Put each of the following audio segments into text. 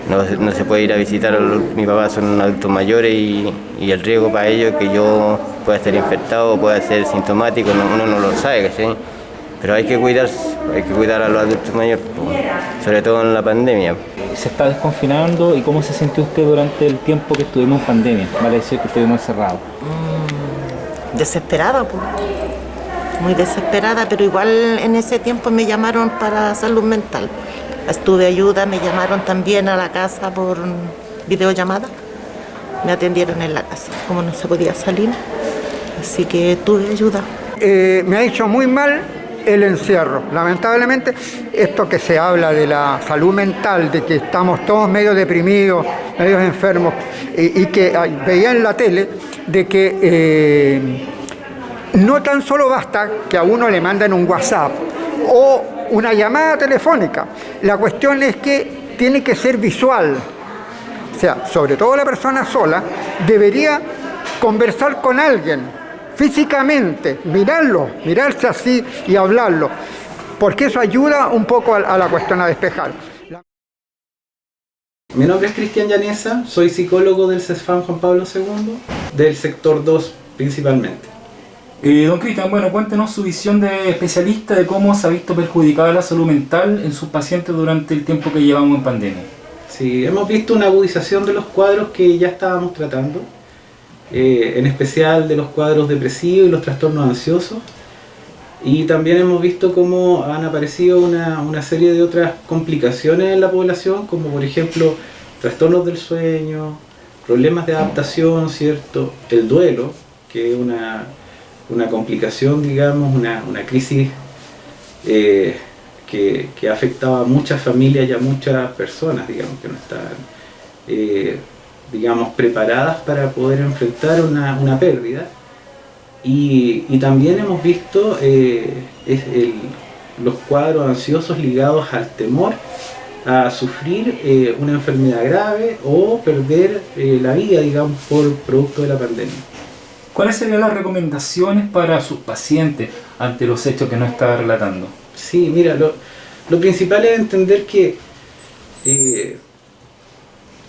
no se puede ir a visitar, mi papá son adultos mayores y el riesgo para ellos es que yo pueda ser infectado o pueda ser sintomático, uno no lo sabe, ¿cachai? Pero hay que cuidar a los adultos mayores, sobre todo en la pandemia. Se está desconfinando y cómo se sintió usted durante el tiempo que estuvimos en pandemia, vale decir que estuvimos encerrados. Desesperada, pues. Muy desesperada, pero igual en ese tiempo me llamaron para salud mental. Estuve ayuda, me llamaron también a la casa por videollamada. Me atendieron en la casa, como no se podía salir. Así que tuve ayuda. Me ha hecho muy mal el encierro. Lamentablemente, esto que se habla de la salud mental, de que estamos todos medio deprimidos, medio enfermos, y que veía en la tele de que no tan solo basta que a uno le manden un WhatsApp o una llamada telefónica. La cuestión es que tiene que ser visual. O sea, sobre todo la persona sola debería conversar con alguien físicamente, mirarse así y hablarlo, porque eso ayuda un poco a la cuestión a despejar. Mi nombre es Cristian Llanesa, soy psicólogo del CESFAM Juan Pablo II, del sector 2 principalmente. Don Cristian, bueno, cuéntenos su visión de especialista de cómo se ha visto perjudicada la salud mental en sus pacientes durante el tiempo que llevamos en pandemia. Sí, hemos visto una agudización de los cuadros que ya estábamos tratando, en especial de los cuadros depresivos y los trastornos ansiosos, y también hemos visto cómo han aparecido una serie de otras complicaciones en la población, como por ejemplo trastornos del sueño, problemas de adaptación, ¿cierto? El duelo, que es una complicación, digamos, una crisis que ha afectado a muchas familias y a muchas personas, digamos, que no están, digamos, preparadas para poder enfrentar una pérdida. Y también hemos visto los cuadros ansiosos ligados al temor a sufrir una enfermedad grave o perder la vida, digamos, por producto de la pandemia. ¿Cuáles serían las recomendaciones para sus pacientes ante los hechos que nos está relatando? Sí, mira, lo principal es entender que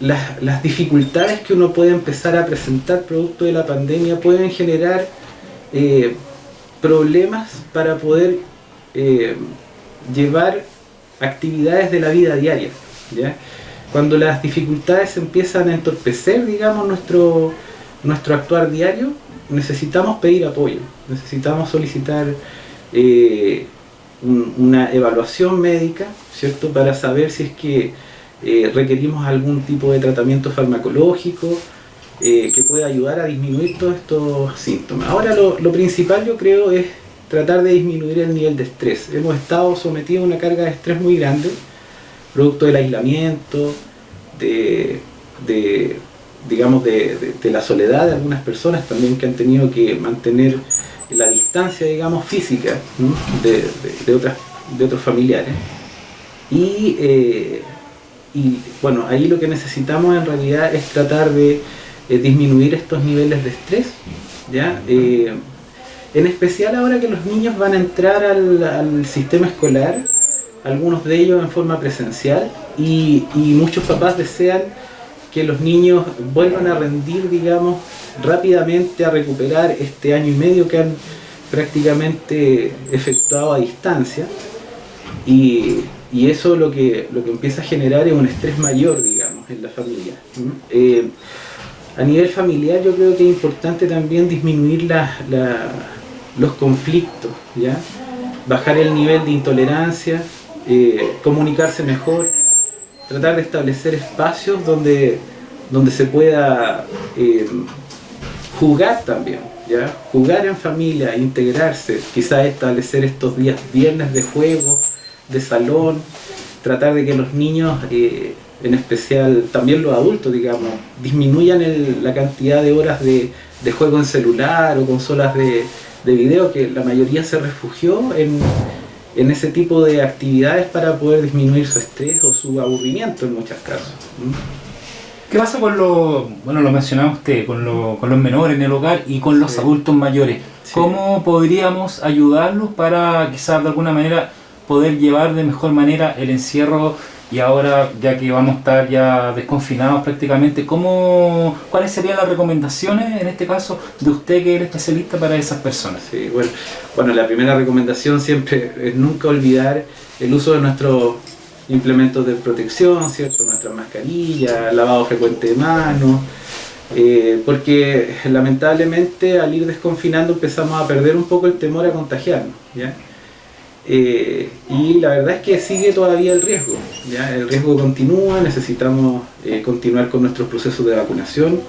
las dificultades que uno puede empezar a presentar producto de la pandemia pueden generar problemas para poder llevar actividades de la vida diaria, ¿ya? Cuando las dificultades empiezan a entorpecer, digamos, nuestro actuar diario, necesitamos pedir apoyo, necesitamos solicitar una evaluación médica, ¿cierto? Para saber si es que requerimos algún tipo de tratamiento farmacológico que pueda ayudar a disminuir todos estos síntomas. Ahora lo principal, yo creo, es tratar de disminuir el nivel de estrés. Hemos estado sometidos a una carga de estrés muy grande, producto del aislamiento, digamos, de la soledad de algunas personas también, que han tenido que mantener la distancia, digamos, física, ¿no? de otros familiares. Y bueno, ahí lo que necesitamos en realidad es tratar de disminuir estos niveles de estrés, ¿ya? En especial ahora que los niños van a entrar al sistema escolar, algunos de ellos en forma presencial, y muchos papás desean que los niños vuelvan a rendir, digamos, rápidamente, a recuperar este año y medio que han prácticamente efectuado a distancia, y eso lo que empieza a generar es un estrés mayor, digamos, en la familia. A nivel familiar, yo creo que es importante también disminuir los conflictos, ¿ya? Bajar el nivel de intolerancia, comunicarse mejor, tratar de establecer espacios donde se pueda jugar también, ¿ya? Jugar en familia, integrarse, quizás establecer estos días viernes de juego, de salón, tratar de que los niños, en especial también los adultos, digamos, disminuyan la cantidad de horas de juego en celular o consolas de video, que la mayoría se refugió en ese tipo de actividades para poder disminuir su estrés o su aburrimiento en muchos casos. ¿Qué pasa con bueno, lo mencionaba usted, con los menores en el hogar y con los adultos mayores? Sí. ¿Cómo podríamos ayudarlos para quizás de alguna manera poder llevar de mejor manera el encierro Y ahora, ya que vamos a estar ya desconfinados prácticamente, ¿cuáles serían las recomendaciones, en este caso, de usted que es el especialista para esas personas? Sí, bueno, la primera recomendación siempre es nunca olvidar el uso de nuestros implementos de protección, ¿cierto? Nuestras mascarillas, lavado frecuente de manos, porque lamentablemente al ir desconfinando empezamos a perder un poco el temor a contagiarnos, ¿ya? Y la verdad es que sigue todavía el riesgo, ¿ya? El riesgo continúa, necesitamos continuar con nuestros procesos de vacunación.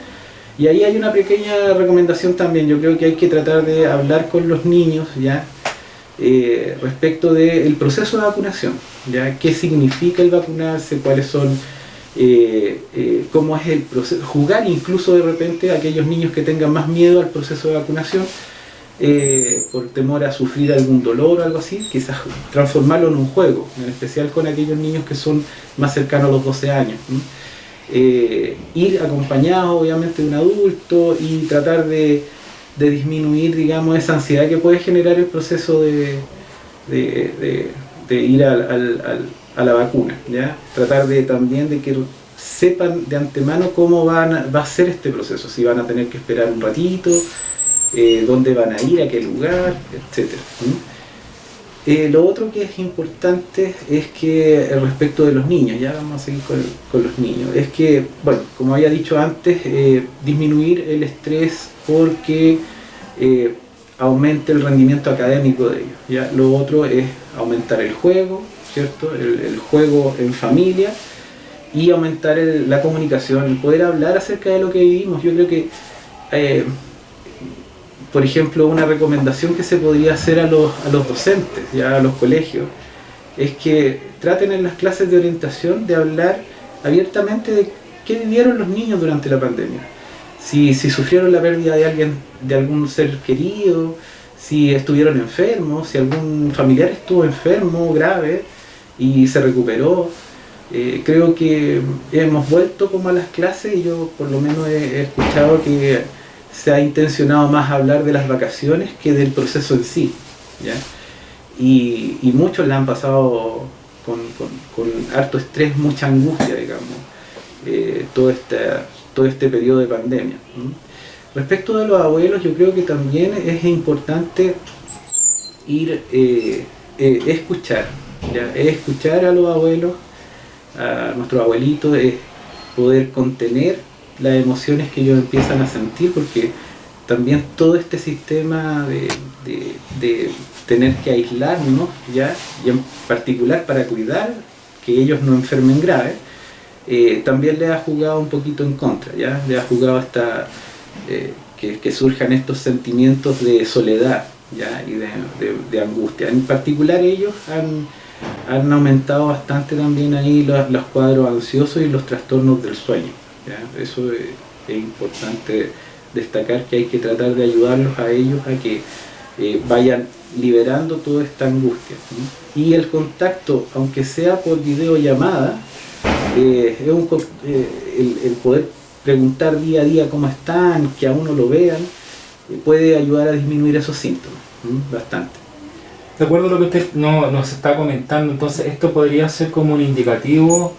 Y ahí hay una pequeña recomendación también. Yo creo que hay que tratar de hablar con los niños, ¿ya? Respecto del proceso de vacunación, ¿ya? ¿Qué significa el vacunarse? ¿Cuáles son? ¿Cómo es el proceso? Jugar incluso de repente a aquellos niños que tengan más miedo al proceso de vacunación, por temor a sufrir algún dolor o algo así, quizás transformarlo en un juego, en especial con aquellos niños que son más cercanos a los 12 años. Ir acompañado obviamente de un adulto y tratar de disminuir, digamos, esa ansiedad que puede generar el proceso de ir a la vacuna, ¿ya? Tratar también de que sepan de antemano cómo va a ser este proceso, si van a tener que esperar un ratito, dónde van a ir, a qué lugar, etc. Lo otro que es importante es que respecto de los niños, ya vamos a seguir con los niños, es que, bueno, como había dicho antes, disminuir el estrés porque aumente el rendimiento académico de ellos, ¿ya? Lo otro es aumentar el juego, ¿cierto? El juego en familia y aumentar la comunicación, el poder hablar acerca de lo que vivimos. Yo creo que por ejemplo, una recomendación que se podría hacer a los docentes, ya a los colegios, es que traten en las clases de orientación de hablar abiertamente de qué vivieron los niños durante la pandemia. Si sufrieron la pérdida de algún ser querido, si estuvieron enfermos, si algún familiar estuvo enfermo, grave, y se recuperó. Creo que hemos vuelto como a las clases y yo por lo menos he escuchado que se ha intencionado más hablar de las vacaciones que del proceso en sí, ¿ya? Y muchos la han pasado con harto estrés, mucha angustia, digamos, todo este periodo de pandemia. Respecto de los abuelos, yo creo que también es importante escuchar, ¿ya? Escuchar a los abuelos, a nuestros abuelitos, poder contener las emociones que ellos empiezan a sentir, porque también todo este sistema de tener que aislarnos, ¿ya? Y en particular para cuidar que ellos no enfermen grave, también les ha jugado un poquito en contra, ¿ya? Les ha jugado hasta que surjan estos sentimientos de soledad, ¿ya? Y de angustia. En particular ellos han aumentado bastante también ahí los cuadros ansiosos y los trastornos del sueño, ¿ya? Eso es importante destacar, que hay que tratar de ayudarlos a ellos a que vayan liberando toda esta angustia, ¿sí? Y el contacto, aunque sea por videollamada, el poder preguntar día a día cómo están, que a uno lo vean, puede ayudar a disminuir esos síntomas, bastante. De acuerdo a lo que usted nos está comentando, entonces esto podría ser como un indicativo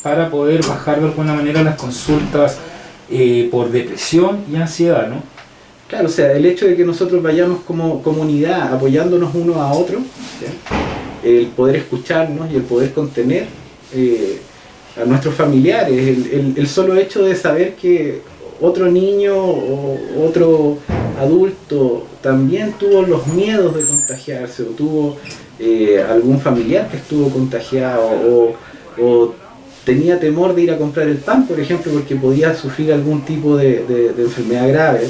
para poder bajar de alguna manera las consultas por depresión y ansiedad, ¿no? Claro, o sea, el hecho de que nosotros vayamos como comunidad apoyándonos uno a otro, ¿sí? El poder escucharnos y el poder contener a nuestros familiares, el solo hecho de saber que otro niño o otro adulto también tuvo los miedos de contagiarse, o tuvo algún familiar que estuvo contagiado, o tenía temor de ir a comprar el pan, por ejemplo, porque podía sufrir algún tipo de enfermedad grave.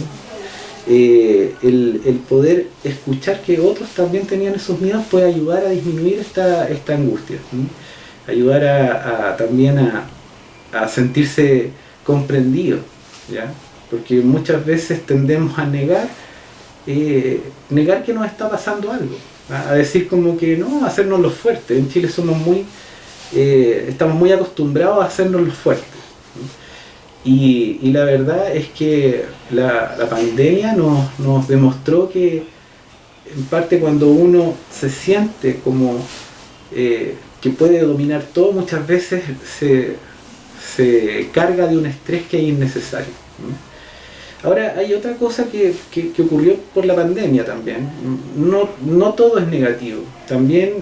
El poder escuchar que otros también tenían esos miedos puede ayudar a disminuir esta angustia, ¿sí? Ayudar también a sentirse comprendido, ¿ya? Porque muchas veces tendemos a negar que nos está pasando algo, a decir como que no, a hacernos los fuertes. En Chile somos estamos muy acostumbrados a hacernos los fuertes, ¿sí? Y la verdad es que la pandemia nos demostró que en parte cuando uno se siente como que puede dominar todo, muchas veces se carga de un estrés que es innecesario. Ahora, hay otra cosa que ocurrió por la pandemia también. No todo es negativo. También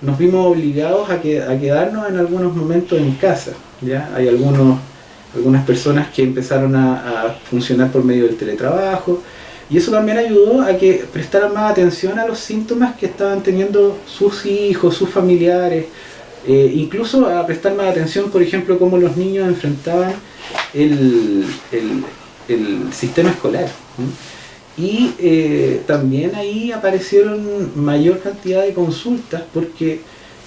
nos vimos obligados a quedarnos en algunos momentos en casa, ¿ya? Hay algunas personas que empezaron a funcionar por medio del teletrabajo, y eso también ayudó a que prestaran más atención a los síntomas que estaban teniendo sus hijos, sus familiares, incluso a prestar más atención, por ejemplo, cómo los niños enfrentaban el sistema escolar. Y también ahí aparecieron mayor cantidad de consultas porque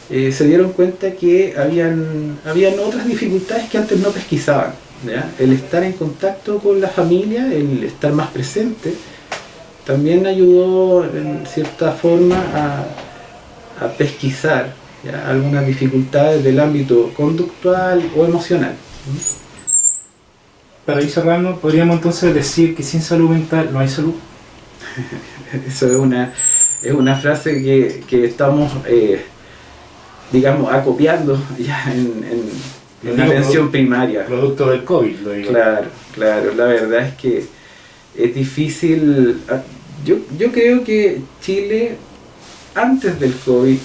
se dieron cuenta que habían otras dificultades que antes no pesquisaban, ¿ya? El estar en contacto con la familia, el estar más presente, también ayudó en cierta forma a pesquisar, ¿ya?, algunas dificultades del ámbito conductual o emocional. Para ir cerrando, podríamos entonces decir que sin salud mental no hay salud. Eso es una frase que estamos, digamos, acopiando ya en la atención primaria. Producto del COVID, lo digo. Claro, la verdad es que es difícil. Yo creo que Chile, antes del COVID,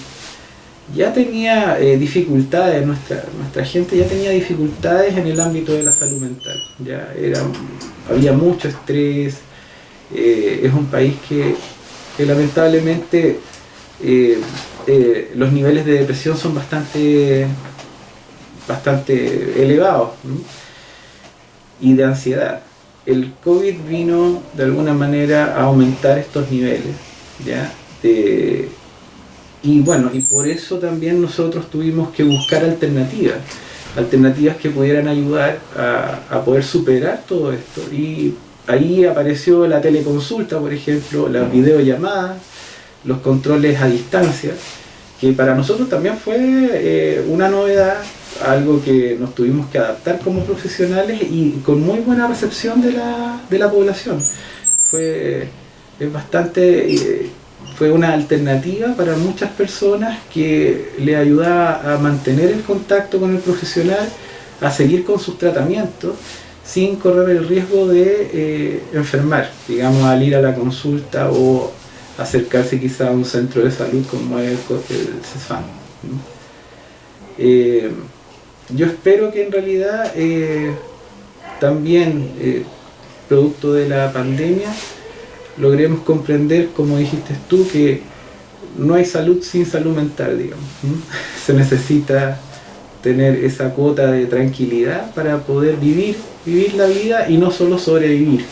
ya tenía dificultades, nuestra gente ya tenía dificultades en el ámbito de la salud mental. Había mucho estrés. Es un país que lamentablemente los niveles de depresión son bastante elevados, ¿no? Y de ansiedad. El COVID vino de alguna manera a aumentar estos niveles, ¿ya? Y bueno, y por eso también nosotros tuvimos que buscar alternativas que pudieran ayudar a poder superar todo esto. Y ahí apareció la teleconsulta, por ejemplo, las videollamadas, los controles a distancia, que para nosotros también fue una novedad, algo que nos tuvimos que adaptar como profesionales y con muy buena recepción de la población. Fue una alternativa para muchas personas que le ayudaba a mantener el contacto con el profesional, a seguir con sus tratamientos, sin correr el riesgo de enfermar, digamos, al ir a la consulta o acercarse quizá a un centro de salud como es el CESFAM. Yo espero que en realidad también, producto de la pandemia, logremos comprender, como dijiste tú, que no hay salud sin salud mental, digamos. Se necesita tener esa cuota de tranquilidad para poder vivir la vida y no solo sobrevivir.